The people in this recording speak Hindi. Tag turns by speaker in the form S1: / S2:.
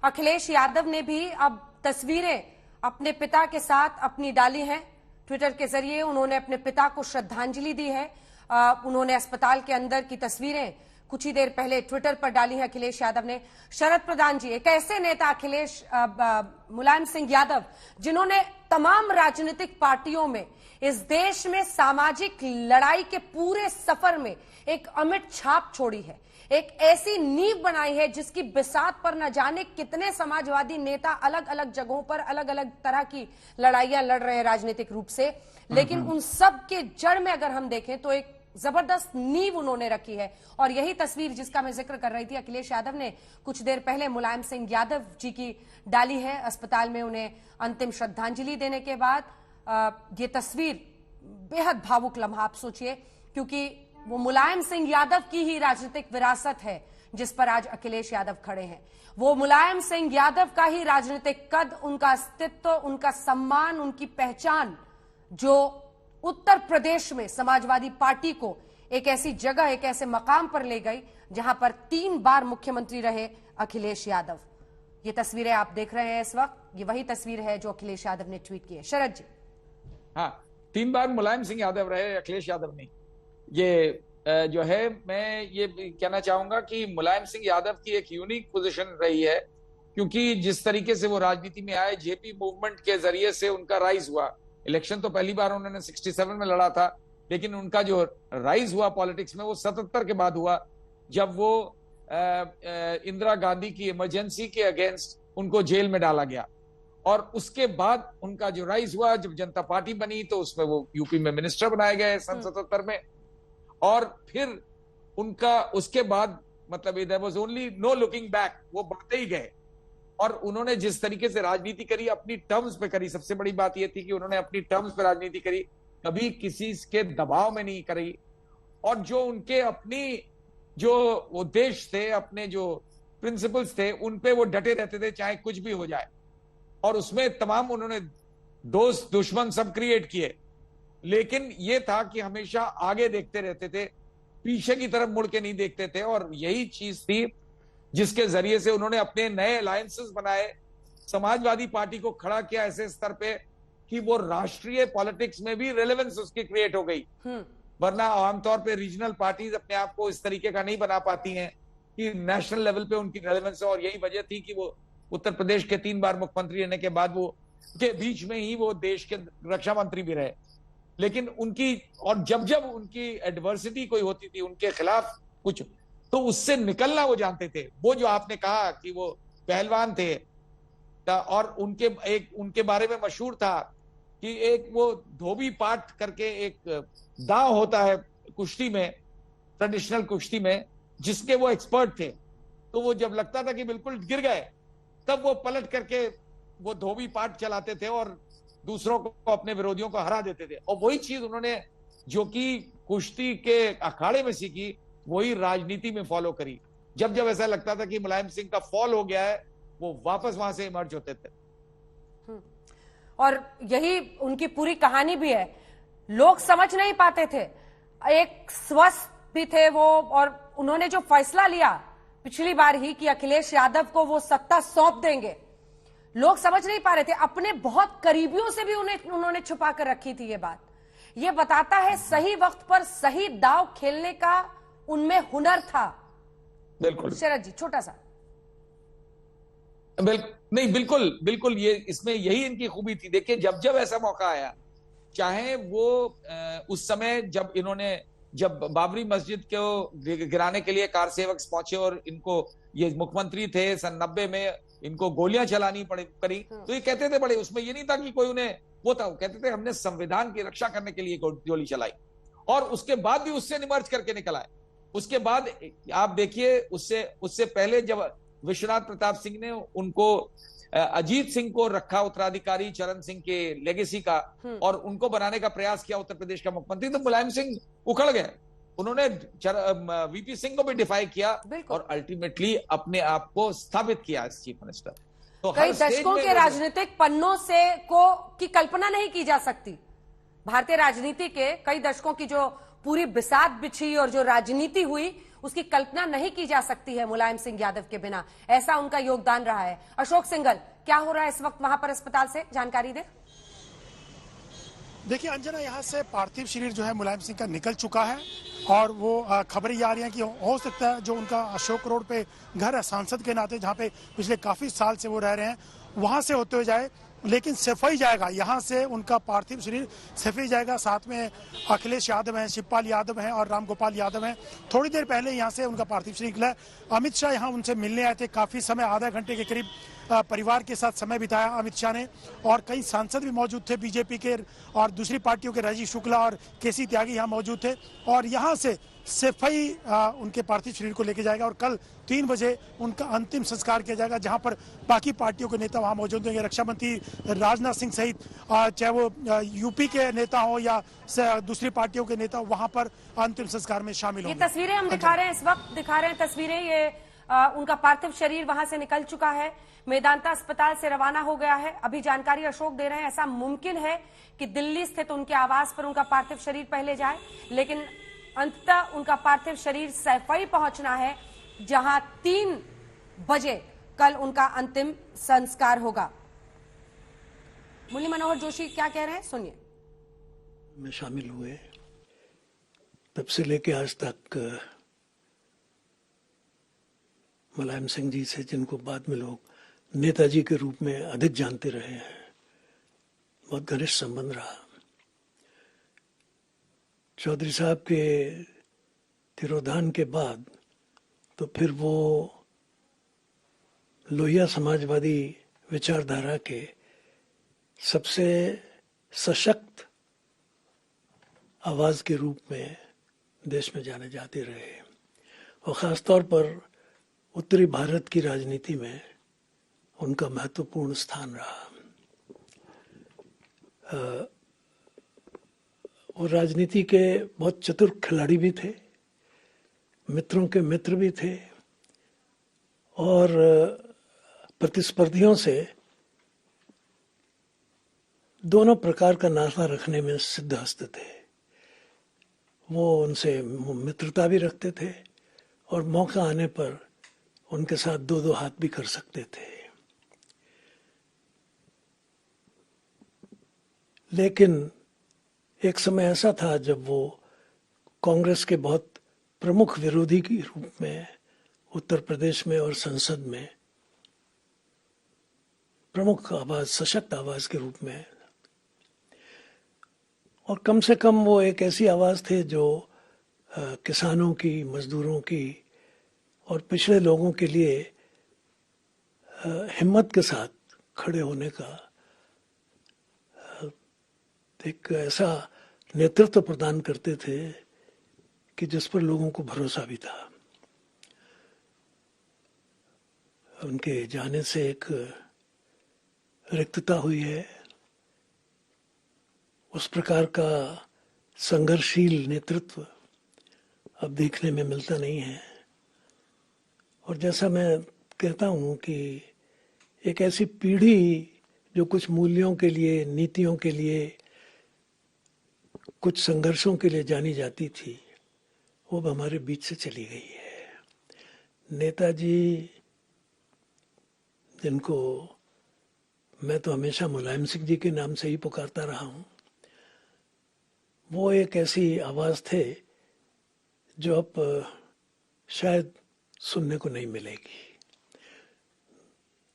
S1: अखिलेश यादव ने भी अब तस्वीरें अपने पिता के साथ अपनी डाली हैं। ट्विटर के जरिए उन्होंने अपने पिता को श्रद्धांजलि दी है। उन्होंने अस्पताल के अंदर की तस्वीरें कुछ ही देर पहले ट्विटर पर डाली है अखिलेश यादव ने। शरद प्रधान जी, एक ऐसे नेता अखिलेश मुलायम सिंह यादव जिन्होंने तमाम राजनीतिक पार्टियों में इस देश में सामाजिक लड़ाई के पूरे सफर में एक अमिट छाप छोड़ी है, एक ऐसी नींव बनाई है जिसकी बिसात पर न जाने कितने समाजवादी नेता अलग अलग जगहों पर अलग अलग तरह की लड़ाइयां लड़ रहे हैं राजनीतिक रूप से, लेकिन उन सब के जड़ में अगर हम देखें तो एक जबरदस्त नींव उन्होंने रखी है। और यही तस्वीर जिसका मैं जिक्र कर रही थी, अखिलेश यादव ने कुछ देर पहले मुलायम सिंह यादव जी की डाली है अस्पताल में उन्हें अंतिम श्रद्धांजलि देने के बाद। ये तस्वीर बेहद भावुक लम्हा, आप सोचिए, क्योंकि वो मुलायम सिंह यादव की ही राजनीतिक विरासत है जिस पर आज अखिलेश यादव खड़े हैं। वो मुलायम सिंह यादव का ही राजनीतिक कद, उनका अस्तित्व, उनका सम्मान, उनकी पहचान जो उत्तर प्रदेश में समाजवादी पार्टी को एक ऐसी जगह, एक ऐसे मकाम पर ले गई जहां पर 3 बार मुख्यमंत्री रहे अखिलेश यादव। ये तस्वीरें आप देख रहे हैं इस वक्त, ये वही तस्वीर है जो अखिलेश यादव ने ट्वीट की है। शरद जी।
S2: हाँ, 3 बार मुलायम सिंह यादव रहे अखिलेश यादव नहीं। ये जो है, मैं ये कहना चाहूंगा कि मुलायम सिंह यादव की एक यूनिक पोजीशन रही है, क्योंकि जिस तरीके से वो राजनीति में आए, जेपी मूवमेंट के जरिए से उनका राइज हुआ। इलेक्शन तो पहली बार उन्होंने 67 में लड़ा था, लेकिन उनका जो राइज हुआ पॉलिटिक्स में वो 77 के बाद हुआ, जब वो इंदिरा गांधी की इमरजेंसी के अगेंस्ट उनको जेल में डाला गया। और उसके बाद उनका जो राइज हुआ, जब जनता पार्टी बनी तो उसमें वो यूपी में मिनिस्टर बनाए गए सन 77 में। और फिर उनका उसके बाद मतलब there was only no looking back, वो बढ़ते ही गए। और उन्होंने जिस तरीके से राजनीति करी, अपनी टर्म्स पे करी। सबसे बड़ी बात यह थी कि उन्होंने अपनी टर्म्स पे राजनीति करी, कभी किसी के दबाव में नहीं करी। और जो उनके अपनी जो उद्देश्य थे, अपने जो प्रिंसिपल्स थे, उन पे वो डटे रहते थे चाहे कुछ भी हो जाए। और उसमें तमाम उन्होंने दोस्त दुश्मन सब क्रिएट किए, लेकिन ये था कि हमेशा आगे देखते रहते थे, पीछे की तरफ मुड़ के नहीं देखते थे। और यही चीज थी जिसके जरिए से उन्होंने अपने नए अलायंसेस बनाए, समाजवादी पार्टी को खड़ा किया ऐसे स्तर पे कि वो राष्ट्रीय पॉलिटिक्स में भी रेलेवेंस उसकी क्रिएट हो गई। वरना आमतौर पे रीजनल पार्टीज अपने आप को इस तरीके का नहीं बना पाती हैं कि नेशनल लेवल पे उनकी रेलेवेंस हो। और यही वजह थी कि वो उत्तर प्रदेश के 3 बार मुख्यमंत्री रहने के बाद वो के बीच में ही वो देश के रक्षा मंत्री भी रहे। लेकिन उनकी, और जब जब उनकी एडवर्सिटी कोई होती थी, उनके खिलाफ कुछ, तो उससे निकलना वो जानते थे। वो जो आपने कहा कि वो पहलवान थे, और उनके बारे में मशहूर था कि एक वो धोबी पाट करके एक दांव होता है कुश्ती में, ट्रेडिशनल कुश्ती में, जिसके वो एक्सपर्ट थे। तो वो जब लगता था कि बिल्कुल गिर गए, तब वो पलट करके वो धोबी पाट चलाते थे और दूसरों को, अपने विरोधियों को हरा देते थे। और वही चीज उन्होंने जो कि कुश्ती के अखाड़े में सीखी, वही राजनीति में फॉलो करी। जब जब ऐसा लगता था कि मुलायम सिंह का फॉल हो गया है, वो वापस वहां से इमर्ज होते थे।
S1: और यही उनकी पूरी कहानी भी है। लोग समझ नहीं पाते थे, एक स्वस्थ भी थे वो, और उन्होंने जो फैसला लिया पिछली बार ही कि अखिलेश यादव को वो सत्ता सौंप देंगे, लोग समझ नहीं पा रहे थे। अपने बहुत करीबियों से भी उन्होंने छुपा कर रखी थी ये बात। ये बताता है सही वक्त पर सही दाव खेलने का उनमें हुनर था।
S2: बिल्कुल
S1: शरद जी, छोटा सा।
S2: नहीं, बिल्कुल बिल्कुल, ये इसमें यही इनकी खूबी थी। देखिए, जब जब ऐसा मौका आया, चाहे वो उस समय जब बाबरी मस्जिद को गिराने के लिए कार सेवक पहुंचे और इनको, ये मुख्यमंत्री थे सन 90 में, इनको गोलियां चलानी करी, तो ये कहते थे बड़े, उसमें ये नहीं था कि कोई उन्हें वो था, कहते थे हमने संविधान की रक्षा करने के लिए गोली चलाई। और उसके बाद भी उससे निमर्ज करके निकल आए। उसके बाद आप देखिए, उससे पहले जब विश्वनाथ प्रताप सिंह ने उनको, अजीत सिंह को रखा उत्तराधिकारी चरण सिंह के लेगेसी का, और उनको बनाने का प्रयास किया उत्तर प्रदेश का मुख्यमंत्री, तो मुलायम सिंह उखड़ गए। उन्होंने वीपी सिंह को भी डिफाई किया और अल्टीमेटली अपने आप को स्थापित किया एज चीफ मिनिस्टर। तो
S1: कई दशकों के राजनीतिक पन्नों से की कल्पना नहीं की जा सकती। भारतीय राजनीति के कई दशकों की जो पूरी बिसात बिछी और जो राजनीति हुई, उसकी कल्पना नहीं की जा सकती है मुलायम सिंह यादव के बिना। ऐसा उनका योगदान रहा है। अशोक सिंघल, क्या हो रहा है इस वक्त वहां पर अस्पताल से, जानकारी दें।
S3: देखिए अंजना, यहाँ से पार्थिव शरीर जो है मुलायम सिंह का निकल चुका है और वो खबरें ये आ रही हैं कि हो सकता है जो उनका अशोक रोड पे घर है सांसद के नाते, जहाँ पे पिछले काफी साल से वो रह रहे हैं, वहां से होते हुए जाए, लेकिन सफाई जाएगा। यहाँ से उनका पार्थिव शरीर सफाई जाएगा। साथ में अखिलेश यादव हैं, शिवपाल यादव हैं और रामगोपाल यादव हैं। थोड़ी देर पहले यहाँ से उनका पार्थिव शरीर निकला। अमित शाह यहाँ उनसे मिलने आए थे, काफी समय, आधा घंटे के करीब परिवार के साथ समय बिताया अमित शाह ने। और कई सांसद भी मौजूद थे बीजेपी के और दूसरी पार्टियों के, राजीव शुक्ला और केसी त्यागी यहाँ मौजूद थे। और यहाँ से सफाई उनके पार्थिव शरीर को लेके जाएगा और कल 3 बजे उनका अंतिम संस्कार किया जाएगा, जहां पर बाकी पार्टियों के नेता वहां मौजूद होंगे। रक्षा मंत्री राजनाथ सिंह सहित चाहे वो यूपी के नेता हो या दूसरी पार्टियों के नेता, वहां पर अंतिम संस्कार में शामिल होंगे।
S1: ये तस्वीरें हम दिखा रहे हैं, इस वक्त दिखा रहे हैं तस्वीरें। ये उनका पार्थिव शरीर वहां से निकल चुका है, मेदांता अस्पताल से रवाना हो गया है। अभी जानकारी अशोक दे रहे हैं, ऐसा मुमकिन है कि दिल्ली स्थित उनके आवास पर उनका पार्थिव शरीर पहले जाए, लेकिन अंततः उनका पार्थिव शरीर सैफई पहुंचना है, जहां 3 बजे कल उनका अंतिम संस्कार होगा। मुरली मनोहर जोशी क्या कह रहे हैं, सुनिए।
S4: में शामिल हुए तब से लेके आज तक मुलायम सिंह जी से, जिनको बाद में लोग नेताजी के रूप में अधिक जानते रहे हैं, बहुत घनिष्ठ संबंध रहा। चौधरी साहब के तिरोधान के बाद तो फिर वो लोहिया समाजवादी विचारधारा के सबसे सशक्त आवाज के रूप में देश में जाने जाते रहे और ख़ासतौर पर उत्तरी भारत की राजनीति में उनका महत्वपूर्ण स्थान रहा। वो राजनीति के बहुत चतुर खिलाड़ी भी थे, मित्रों के मित्र भी थे और प्रतिस्पर्धियों से दोनों प्रकार का नाता रखने में सिद्धहस्त थे। वो उनसे मित्रता भी रखते थे और मौका आने पर उनके साथ 2-2 हाथ भी कर सकते थे। लेकिन एक समय ऐसा था जब वो कांग्रेस के बहुत प्रमुख विरोधी के रूप में उत्तर प्रदेश में और संसद में प्रमुख आवाज, सशक्त आवाज के रूप में, और कम से कम वो एक ऐसी आवाज थे जो किसानों की, मजदूरों की और पिछड़े लोगों के लिए हिम्मत के साथ खड़े होने का एक ऐसा नेतृत्व प्रदान करते थे कि जिस पर लोगों को भरोसा भी था। उनके जाने से एक रिक्तता हुई है। उस प्रकार का संघर्षशील नेतृत्व अब देखने में मिलता नहीं है। और जैसा मैं कहता हूँ कि एक ऐसी पीढ़ी जो कुछ मूल्यों के लिए, नीतियों के लिए, कुछ संघर्षों के लिए जानी जाती थी, वो अब हमारे बीच से चली गई है। नेताजी, जिनको मैं तो हमेशा मुलायम सिंह जी के नाम से ही पुकारता रहा हूँ, वो एक ऐसी आवाज़ थे जो अब शायद सुनने को नहीं मिलेगी।